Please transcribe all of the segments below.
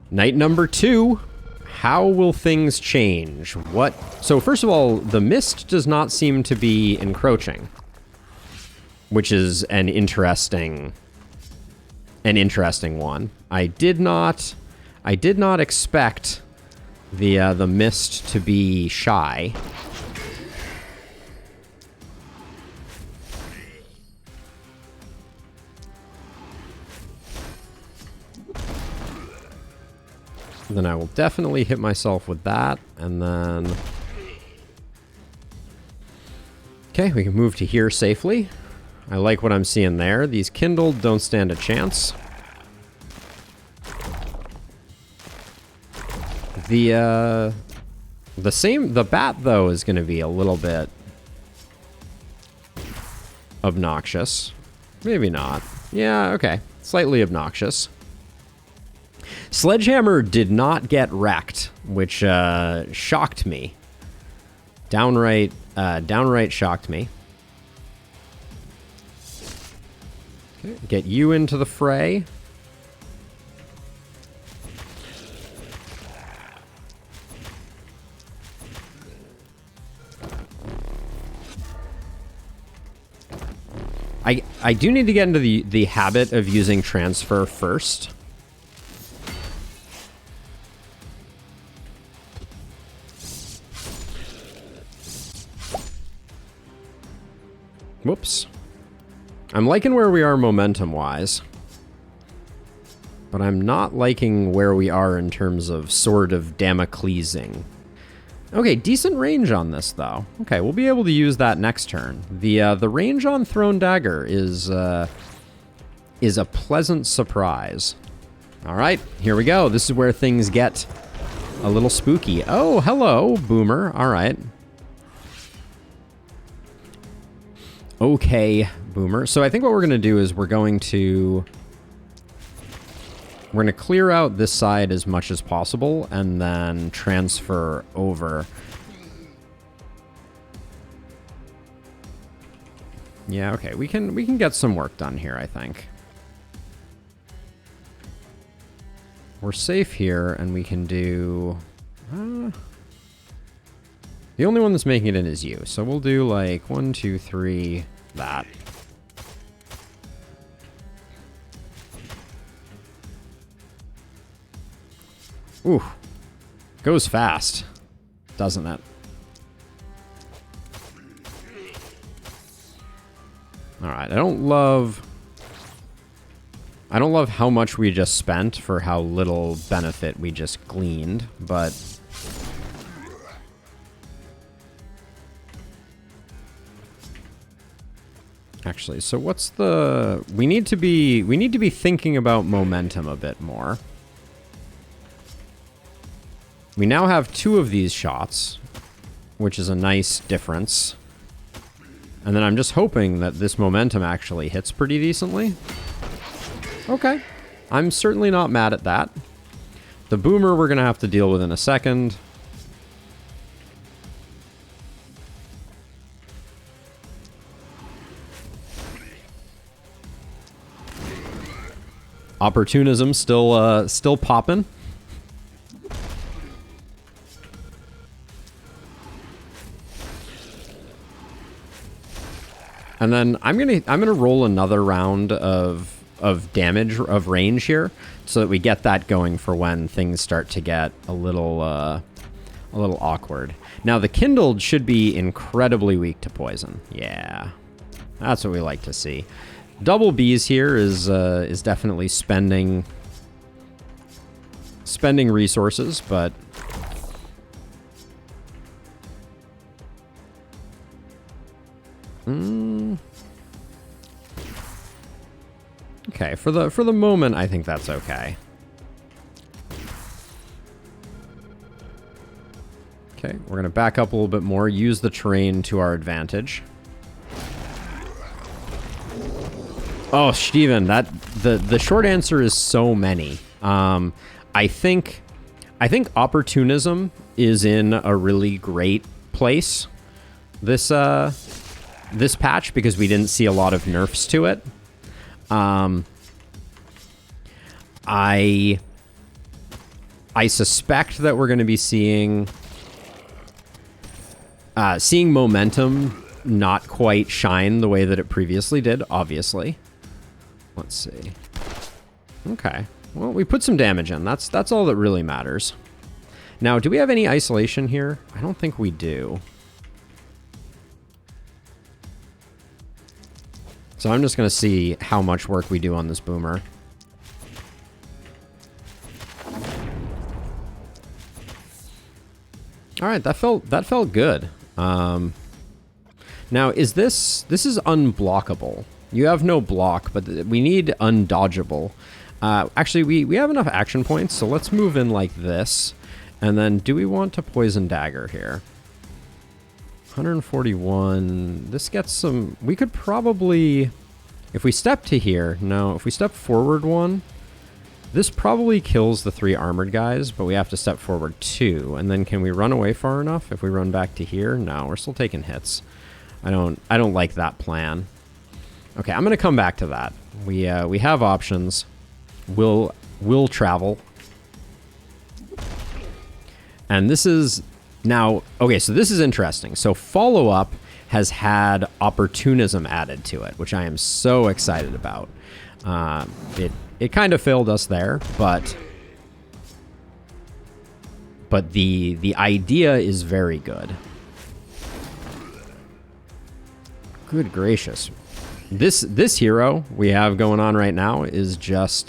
Night number 2. How will things change? What? So first of all, the mist does not seem to be encroaching, which is an interesting one. I did not expect the mist to be shy. Then I will definitely hit myself with that, and then... Okay, we can move to here safely. I like what I'm seeing there. These kindled don't stand a chance. The bat, though, is going to be a little bit obnoxious. Maybe not. Yeah, okay. Slightly obnoxious. Sledgehammer did not get wrecked, which shocked me. Downright shocked me. Okay, get you into the fray. I do need to get into the habit of using transfer first. Whoops. I'm liking where we are momentum-wise, but I'm not liking where we are in terms of Sword of Damoclesing. Okay, decent range on this, though. Okay, we'll be able to use that next turn. The range on Thrown Dagger is a pleasant surprise. All right, here we go. This is where things get a little spooky. Oh, hello, Boomer. All right. Okay, Boomer. So I think what we're going to do is we're going to clear out this side as much as possible and then transfer over. Yeah, okay. We can get some work done here, I think. We're safe here, and we can do... the only one that's making it in is you. So we'll do like 1, 2, 3, that. Ooh. Goes fast, doesn't it? Alright, I don't love how much we just spent for how little benefit we just gleaned, but... Actually, so what's the... We need to be thinking about momentum a bit more. We now have 2 of these shots, which is a nice difference. And then I'm just hoping that this momentum actually hits pretty decently. Okay. I'm certainly not mad at that. The Boomer we're going to have to deal with in a second. Opportunism still popping. And then I'm gonna roll another round of damage of range here, so that we get that going for when things start to get a little awkward. Now the kindled should be incredibly weak to poison. Yeah, that's what we like to see. Double B's here is definitely spending resources, but okay, for the moment, I think that's okay. Okay, we're gonna back up a little bit more, use the terrain to our advantage. Oh, Steven, the short answer is so many. I think opportunism is in a really great place this patch because we didn't see a lot of nerfs to it. I suspect that we're going to be seeing momentum not quite shine the way that it previously did, obviously. Let's see. Okay. Well, we put some damage in. That's all that really matters. Now, do we have any isolation here? I don't think we do. So I'm just going to see how much work we do on this boomer. All right, that felt good. Now, this is unblockable. You have no block, but we need undodgeable. Actually, we have enough action points, so let's move in like this. And then, do we want to poison dagger here? 141. This gets some... We could probably... If we step to here... No, if we step forward one... This probably kills the 3 armored guys, but we have to step forward 2. And then can we run away far enough if we run back to here? No, we're still taking hits. I don't like that plan. Okay, I'm going to come back to that. We have options. We'll travel. And this is now... Okay, so this is interesting. So follow-up has had opportunism added to it, which I am so excited about. It kind of failed us there, but the idea is very good. Good gracious. This hero we have going on right now is just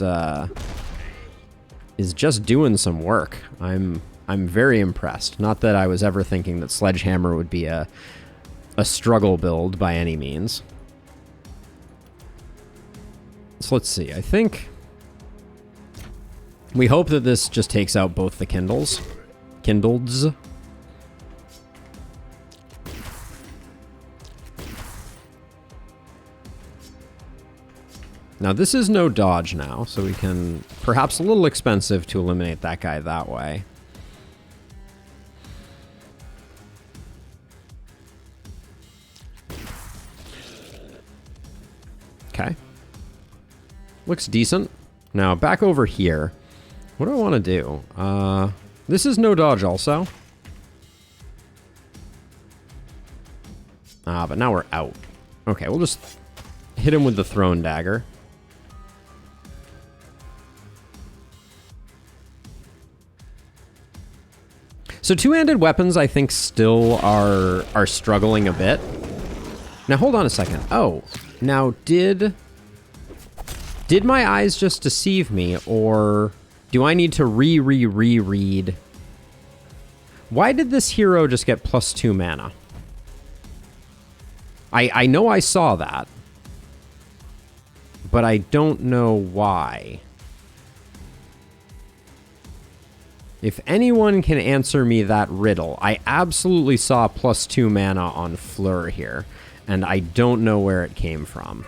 doing some work. I'm very impressed. Not that I was ever thinking that Sledgehammer would be a struggle build by any means. So let's see. I think we hope that this just takes out both the Kindles. Now, this is no dodge now, so we can... Perhaps a little expensive to eliminate that guy that way. Okay. Looks decent. Now, back over here. What do I want to do? This is no dodge also. But now we're out. Okay, we'll just hit him with the thrown dagger. So two-handed weapons, I think, still are struggling a bit. Now, hold on a second. Oh, now did my eyes just deceive me, or do I need to reread? Why did this hero just get +2 mana? I know I saw that, but I don't know why. If anyone can answer me that riddle, I absolutely saw +2 mana on Fleur here, and I don't know where it came from.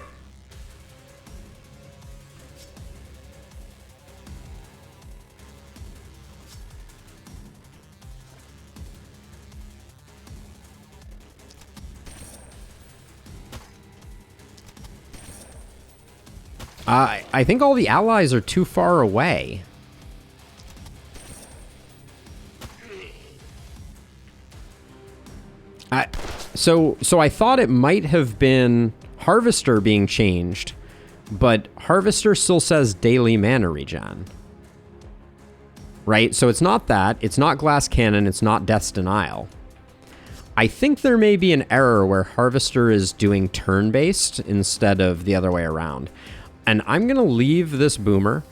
I think all the allies are too far away. So I thought it might have been Harvester being changed, but Harvester still says daily mana regen. Right? So it's not that. It's not Glass Cannon. It's not Death's Denial. I think there may be an error where Harvester is doing turn-based instead of the other way around. And I'm going to leave this boomer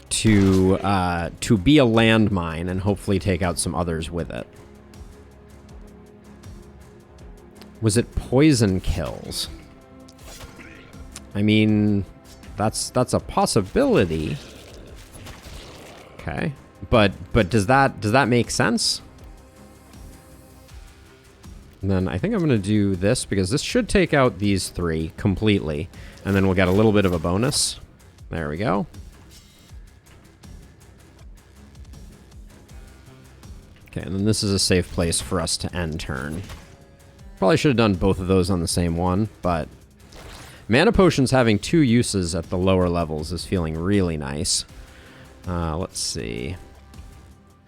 to be a landmine and hopefully take out some others with it. Was it poison kills? I mean, that's a possibility. Okay. But does that make sense? And then I think I'm going to do this because this should take out these 3 completely. And then we'll get a little bit of a bonus. There we go. Okay, and then this is a safe place for us to end turn. Probably should have done both of those on the same one, but Mana potions having 2 uses at the lower levels is feeling really nice. Let's see.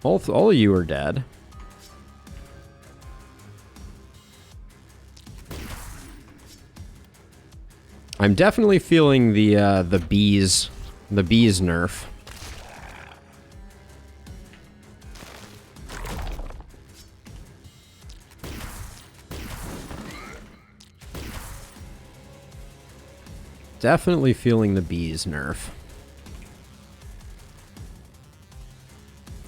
All of you are dead. I'm definitely feeling the bees nerf. Definitely feeling the bees nerf.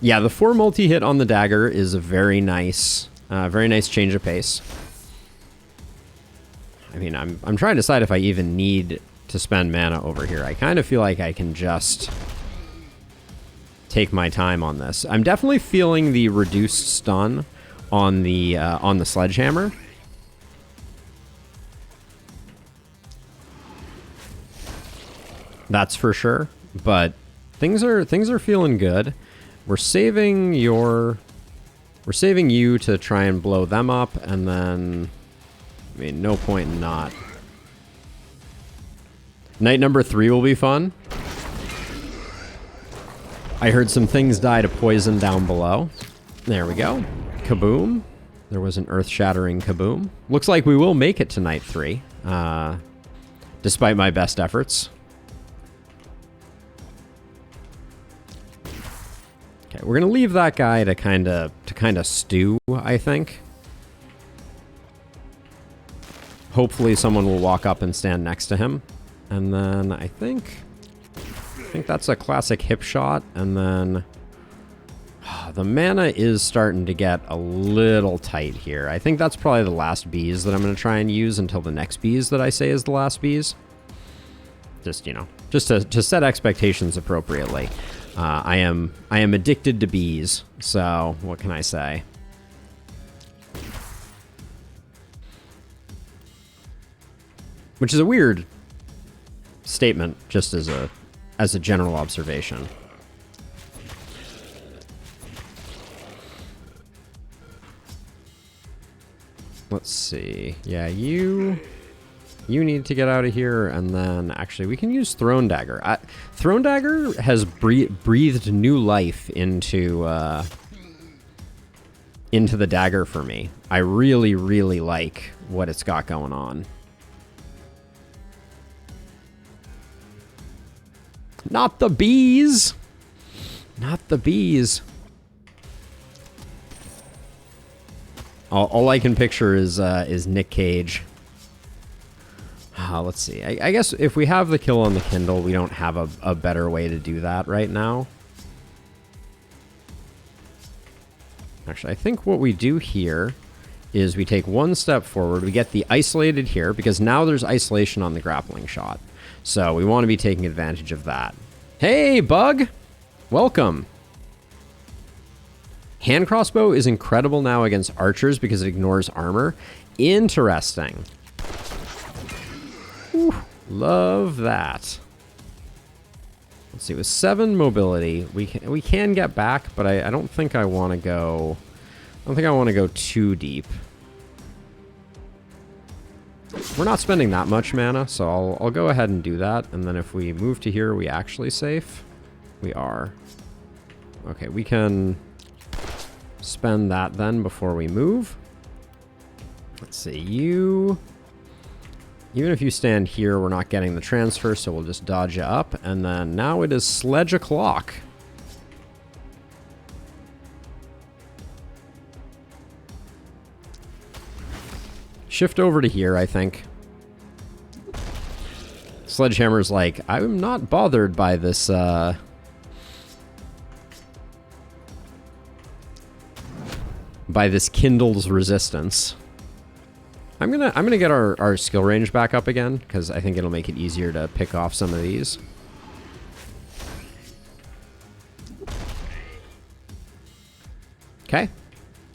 Yeah, the 4 multi-hit on the dagger is a very nice change of pace. I mean, I'm trying to decide if I even need to spend mana over here. I kind of feel like I can just take my time on this. I'm definitely feeling the reduced stun on the sledgehammer. That's for sure. But things are feeling good. We're saving you to try and blow them up, and then, I mean, no point in not. Night number 3 will be fun. I heard some things die to poison down below. There we go. Kaboom. There was an earth-shattering kaboom. Looks like we will make it to night 3, despite my best efforts. Okay, we're gonna leave that guy to kind of stew, I think. Hopefully someone will walk up and stand next to him. And then I think that's a classic hip shot. And then the mana is starting to get a little tight here. I think that's probably the last bees that I'm going to try and use until the next bees that I say is the last bees. Just, you know, just to set expectations appropriately. I am addicted to bees, so what can I say? Which is a weird statement, just as a general observation. Let's see. Yeah, you need to get out of here, and then actually we can use Throne Dagger. Throne Dagger has breathed new life into the dagger for me. I really, really like what it's got going on. Not the bees! Not the bees. All I can picture is Nick Cage. Let's see. I guess if we have the kill on the Kindle, we don't have a better way to do that right now. Actually, I think what we do here is we take one step forward. We get the isolated here, because now there's isolation on the grappling shot. So we want to be taking advantage of that. Hey, Bug! Welcome. Hand crossbow is incredible now against archers because it ignores armor. Interesting. Whew, love that. Let's see, with 7 mobility, we can get back, but I don't think I want to go. I don't think I want to go too deep. We're not spending that much mana, so I'll go ahead and do that. And then if we move to here, are we actually safe? We are. Okay, we can spend that then before we move. Let's see, you... Even if you stand here, we're not getting the transfer, so we'll just dodge you up. And then now it is Sledge O'Clock. Shift over to here, I think. Sledgehammer's like, I'm not bothered by this, by this Kindle's resistance. I'm gonna get our skill range back up again, because I think it'll make it easier to pick off some of these. Okay.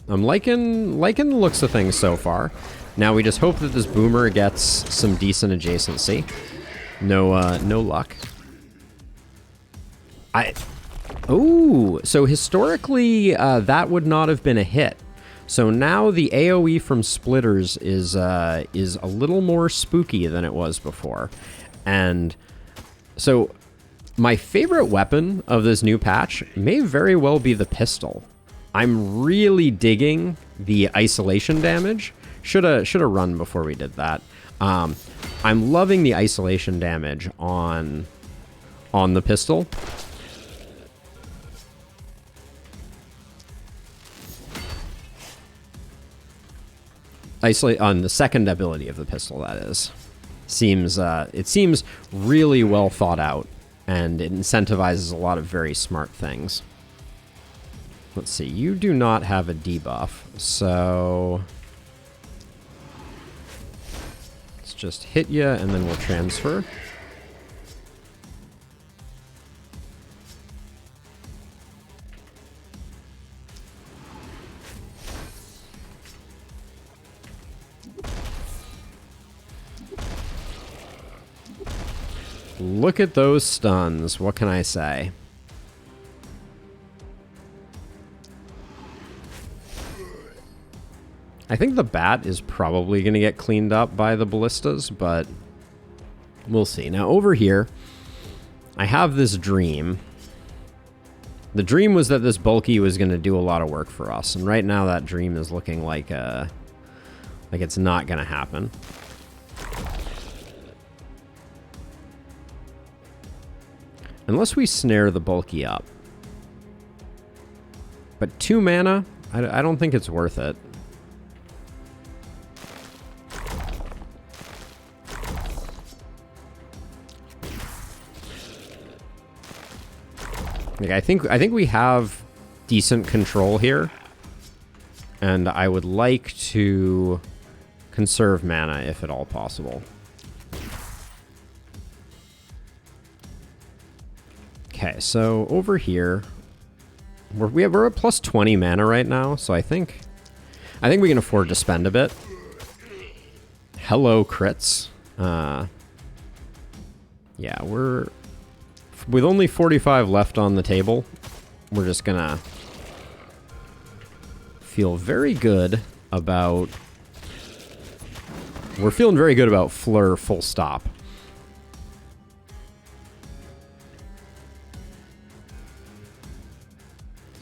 I'm liking the looks of things so far. Now we just hope that this boomer gets some decent adjacency. No luck. Ooh, so historically, that would not have been a hit. So now the AoE from splitters is a little more spooky than it was before. And so my favorite weapon of this new patch may very well be the pistol. I'm really digging the isolation damage. Shoulda run before we did that. I'm loving the isolation damage on the pistol. Isolate on the second ability of the pistol, that is. It seems really well thought out, and it incentivizes a lot of very smart things. Let's see, you do not have a debuff, so let's just hit you and then we'll transfer. Look at those stuns. What can I say? I think the bat is probably going to get cleaned up by the ballistas, but we'll see. Now, over here, I have this dream. The dream was that this bulky was going to do a lot of work for us, and right now that dream is looking like it's not going to happen. Unless we snare the bulky up. But 2 mana? I don't think it's worth it. Like, I think we have decent control here. And I would like to conserve mana if at all possible. Okay, so over here, we're at plus 20 mana right now, so I think we can afford to spend a bit. Hello, crits. Yeah, we're with only 45 left on the table. We're just gonna feel very good about. We're feeling very good about Fleur full stop.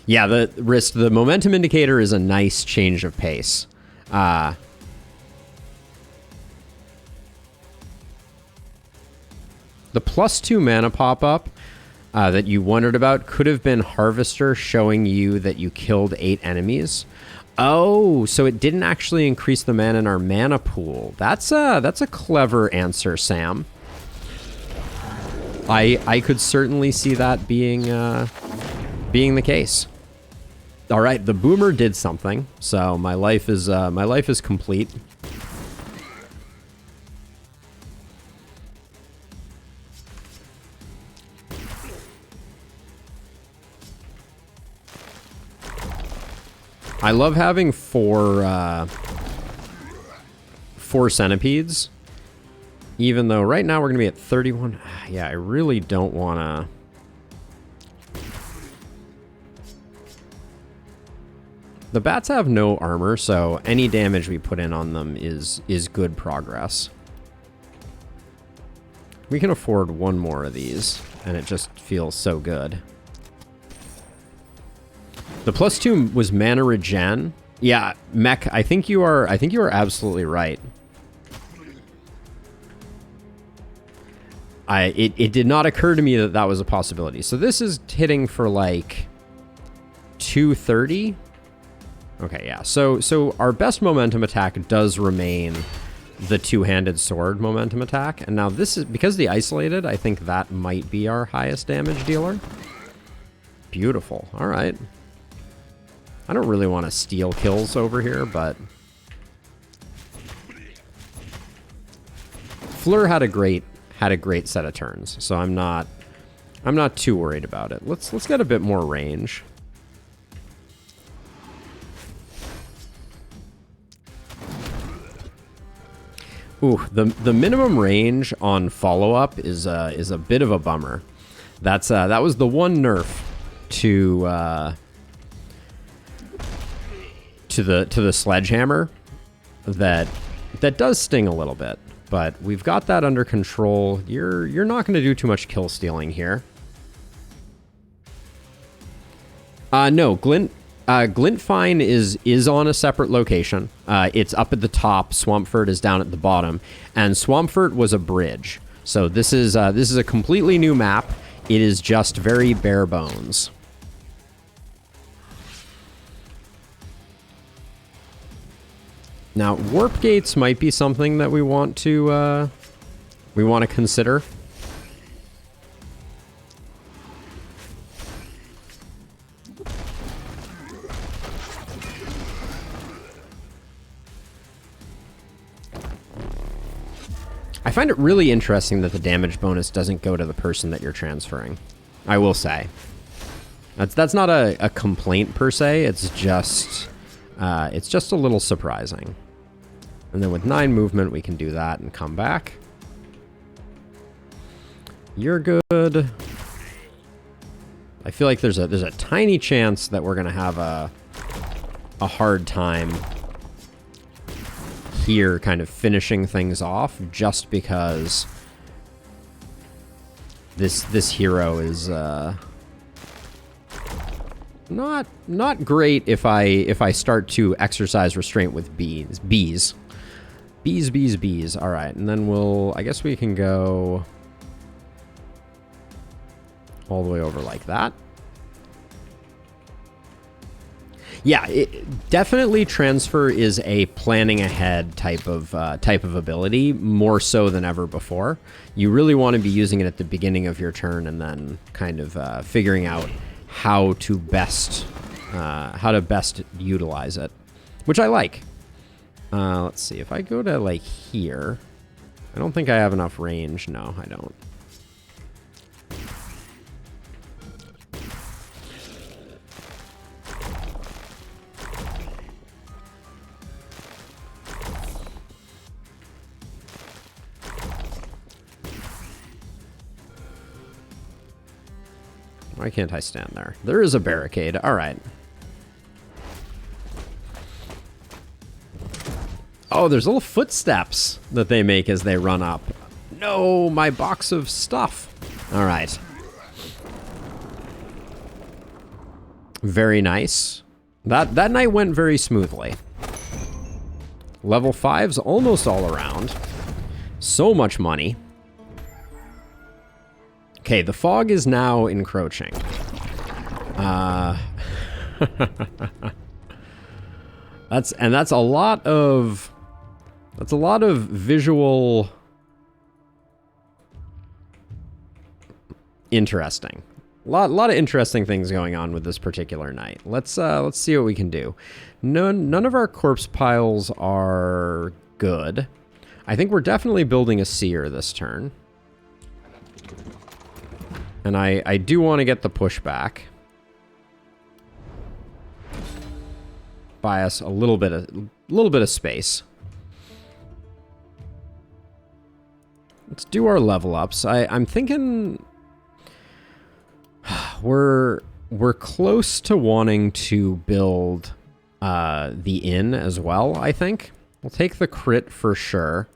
Yeah, the momentum indicator is a nice change of pace. The plus 2 mana pop-up that you wondered about could have been Harvester showing you that you killed 8 enemies. Oh, so it didn't actually increase the mana in our mana pool. That's a clever answer, Sam. I could certainly see that being the case. All right, the boomer did something, so my life is complete. I love having four centipedes, even though right now we're gonna be at 31. Yeah, I really don't wanna. The bats have no armor, so any damage we put in on them is good progress. We can afford one more of these, and it just feels so good. The plus 2 was mana regen. Yeah, Mech, I think you are absolutely right. It did not occur to me that was a possibility. So this is hitting for like 230. Okay, yeah. So our best momentum attack does remain the 2-handed sword momentum attack. And now this is because the isolated, I think that might be our highest damage dealer. Beautiful. All right. I don't really want to steal kills over here, but Fleur had a great set of turns, so I'm not too worried about it. Let's get a bit more range. Ooh, the minimum range on follow-up is a bit of a bummer. That was to the sledgehammer that does sting a little bit, but we've got that under control. You're not going to do too much kill stealing here. No, Glintfine is on a separate location. It's up at the top. Swampfurt is down at the bottom, and Swampfurt was a bridge. So this is a completely new map. It is just very bare bones. Now, warp gates might be something that we want to consider. I find it really interesting that the damage bonus doesn't go to the person that you're transferring. I will say. That's not a complaint per se. It's just a little surprising. And then with 9 movement, we can do that and come back. You're good. I feel like there's a tiny chance that we're gonna have a hard time here kind of finishing things off, just because this hero is not great if I start to exercise restraint with bees. All right, and then I guess we can go all the way over like that. Yeah, definitely transfer is a planning ahead type of ability, more so than ever before. You really want to be using it at the beginning of your turn, and then kind of figuring out how to best utilize it, which I like. Let's see, if I go to like here, I don't think I have enough range. No, I don't. Why can't I stand there? There is a barricade. All right. Oh, there's little footsteps that they make as they run up. No, my box of stuff. All right. Very nice. That night went very smoothly. Level 5's almost all around. So much money. Okay, the fog is now encroaching. That's a lot of visual interesting. A lot of interesting things going on with this particular night. Let's see what we can do. None of our corpse piles are good. I think we're definitely building a seer this turn. And I do want to get the pushback. Buy us a little bit of space. Let's do our level ups. I'm thinking we're close to wanting to build the inn as well, I think. We'll take the crit for sure.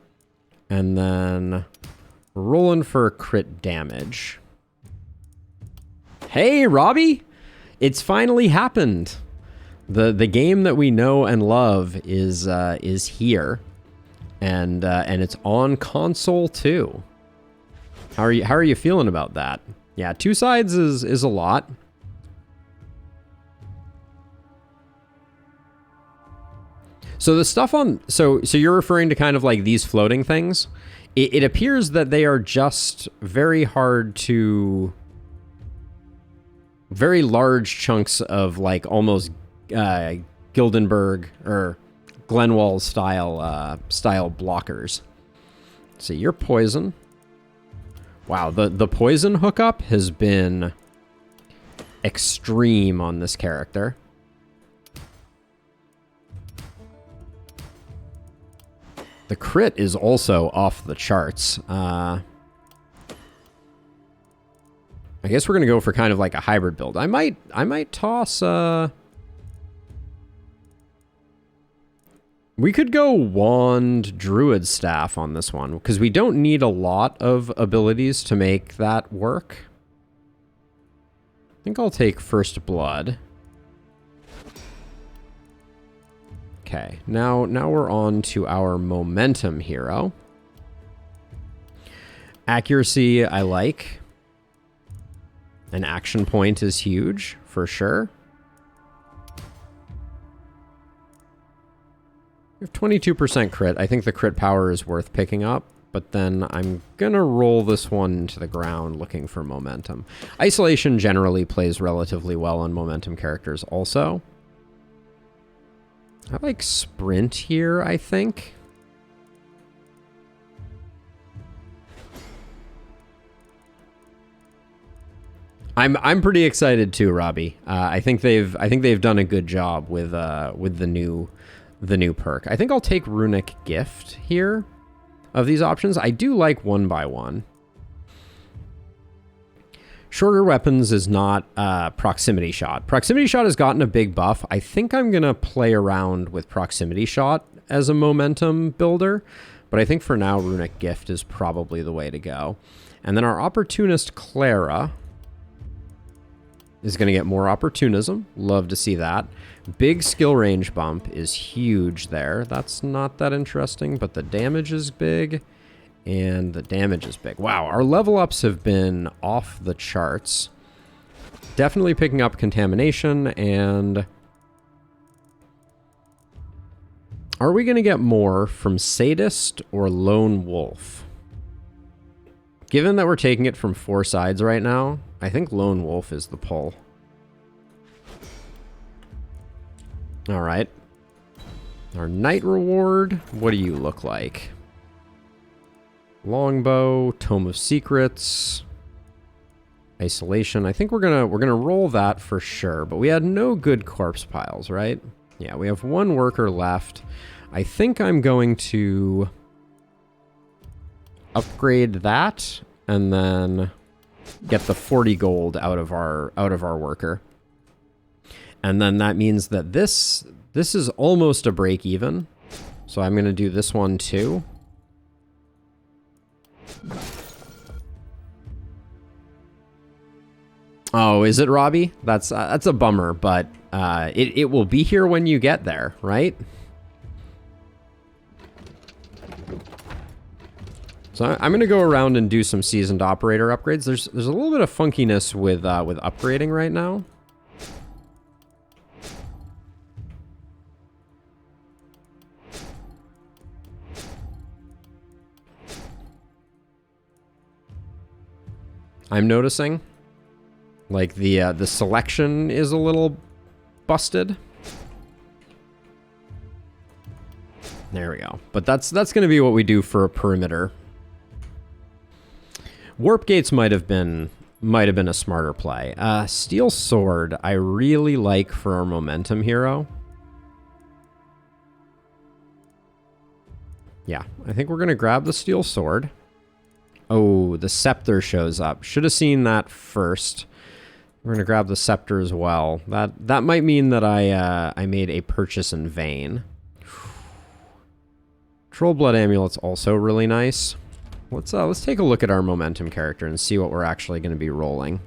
And then we're rolling for crit damage. Hey, Robbie! It's finally happened. The game that we know and love is here, and it's on console too. How are you feeling about that? Yeah, 2 sides is a lot. So the stuff on so you're referring to kind of like these floating things. It appears that they are just very hard to. Very large chunks of like almost Gildenberg or Glenwall style blockers. So you're poison. Wow, the poison hookup has been extreme on this character. The crit is also off the charts. I guess we're gonna go for kind of like a hybrid build. I might toss We could go Wand Druid Staff on this one, because we don't need a lot of abilities to make that work. I think I'll take First Blood. Okay, now we're on to our Momentum hero. Accuracy, I like. An action point is huge, for sure. We have 22% crit. I think the crit power is worth picking up, but then I'm gonna roll this one to the ground looking for momentum. Isolation generally plays relatively well on momentum characters also. I like Sprint here, I think. I'm pretty excited too, Robbie. I think they've done a good job with the new perk. I think I'll take Runic Gift here of these options. I do like 1x1. Shorter weapons is not proximity shot. Proximity shot has gotten a big buff. I think I'm going to play around with proximity shot as a momentum builder, but I think for now Runic Gift is probably the way to go. And then our Opportunist Clara is going to get more opportunism. Love to see that. Big skill range bump is huge there. That's not that interesting, but the damage is big, and the damage is big. Wow, our level ups have been off the charts. Definitely picking up contamination, and are we going to get more from Sadist or Lone Wolf? Given that we're taking it from 4 sides right now, I think Lone Wolf is the pull. All right. Our night reward, what do you look like? Longbow, Tome of Secrets, Isolation. I think we're gonna roll that for sure, but we had no good corpse piles, right? Yeah, we have 1 worker left. I think I'm going to upgrade that and then get the 40 gold out of our worker. And then that means that this is almost a break even. So I'm going to do this one too. Oh, is it, Robbie? That's a bummer, but it will be here when you get there, right? So I'm going to go around and do some seasoned operator upgrades. There's a little bit of funkiness with upgrading right now. I'm noticing, like the selection is a little busted. There we go. But that's going to be what we do for a perimeter. Warp gates might have been a smarter play. Steel Sword, I really like for our momentum hero. Yeah, I think we're going to grab the Steel Sword. Oh, the Scepter shows up. Should have seen that first. We're going to grab the Scepter as well. That might mean that I made a purchase in vain. Troll Blood Amulet's also really nice. Let's take a look at our momentum character and see what we're actually going to be rolling.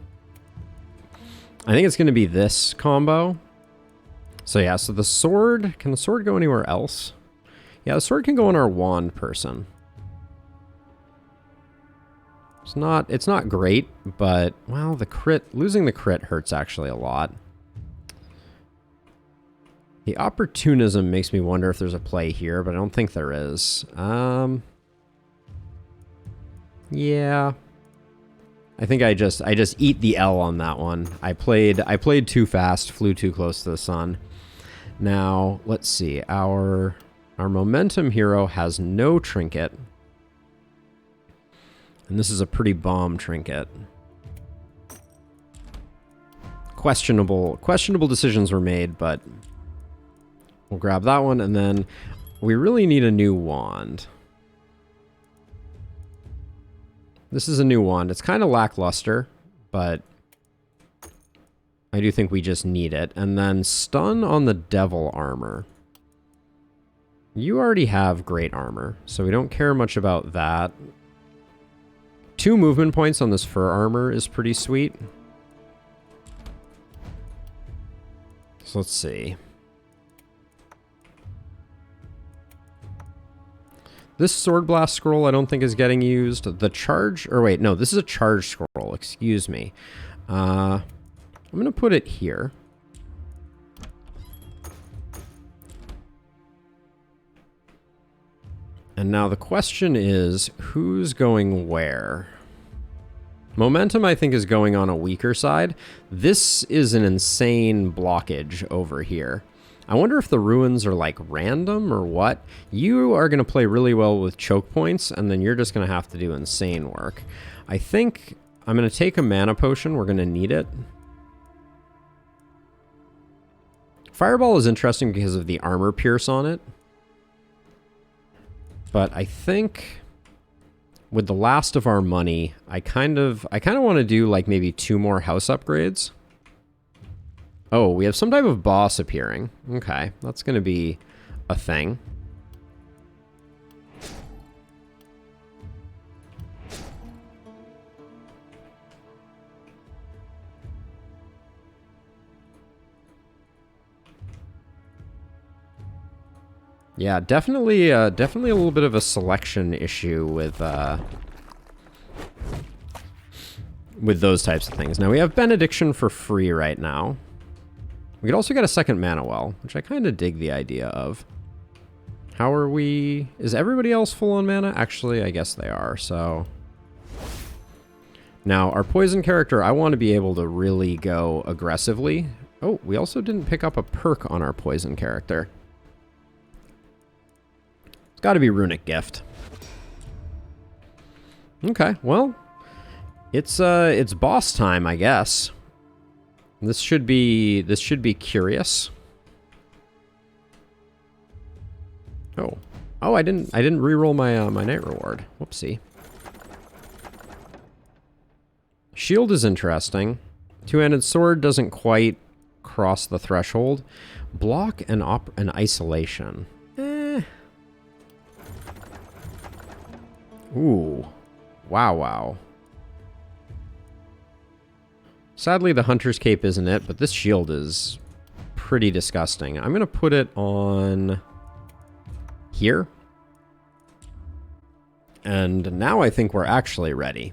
I think it's going to be this combo. So yeah, so the sword, can the sword go anywhere else? Yeah, the sword can go on our wand person. It's not great, but well, losing the crit hurts actually a lot. The opportunism makes me wonder if there's a play here, but I don't think there is. Yeah. I think I just eat the L on that one. I played too fast, flew too close to the sun. Now, let's see. Our momentum hero has no trinket. And this is a pretty bomb trinket. Questionable decisions were made, but we'll grab that one, and then we really need a new wand. This is a new wand. It's kind of lackluster, but I do think we just need it. And then stun on the devil armor. You already have great armor, so we don't care much about that. 2 movement points on this fur armor is pretty sweet. So let's see. This Sword Blast scroll I don't think is getting used. The charge, or wait, no, this is a charge scroll, excuse me. I'm going to put it here. And now the question is, who's going where? Momentum, I think, is going on a weaker side. This is an insane blockage over here. I wonder if the ruins are like random or what. You are going to play really well with choke points, and then you're just going to have to do insane work. I think I'm going to take a mana potion. We're going to need it. Fireball is interesting because of the armor pierce on it. But I think with the last of our money, I kind of want to do like maybe 2 more house upgrades. Oh, we have some type of boss appearing. Okay, that's going to be a thing. Yeah, definitely a little bit of a selection issue with those types of things. Now, we have Benediction for free right now. We could also get a second mana well, which I kind of dig the idea of. How are we... Is everybody else full on mana? Actually, I guess they are, so... Now, our poison character, I want to be able to really go aggressively. Oh, we also didn't pick up a perk on our poison character. It's got to be Runic Gift. Okay, well... It's boss time, I guess. This should be curious. Oh, I didn't reroll my my night reward. Whoopsie. Shield is interesting. Two-handed sword doesn't quite cross the threshold. Block and isolation. Ooh, wow. Sadly, the Hunter's Cape isn't it, but this shield is pretty disgusting. I'm going to put it on here. And now I think we're actually ready.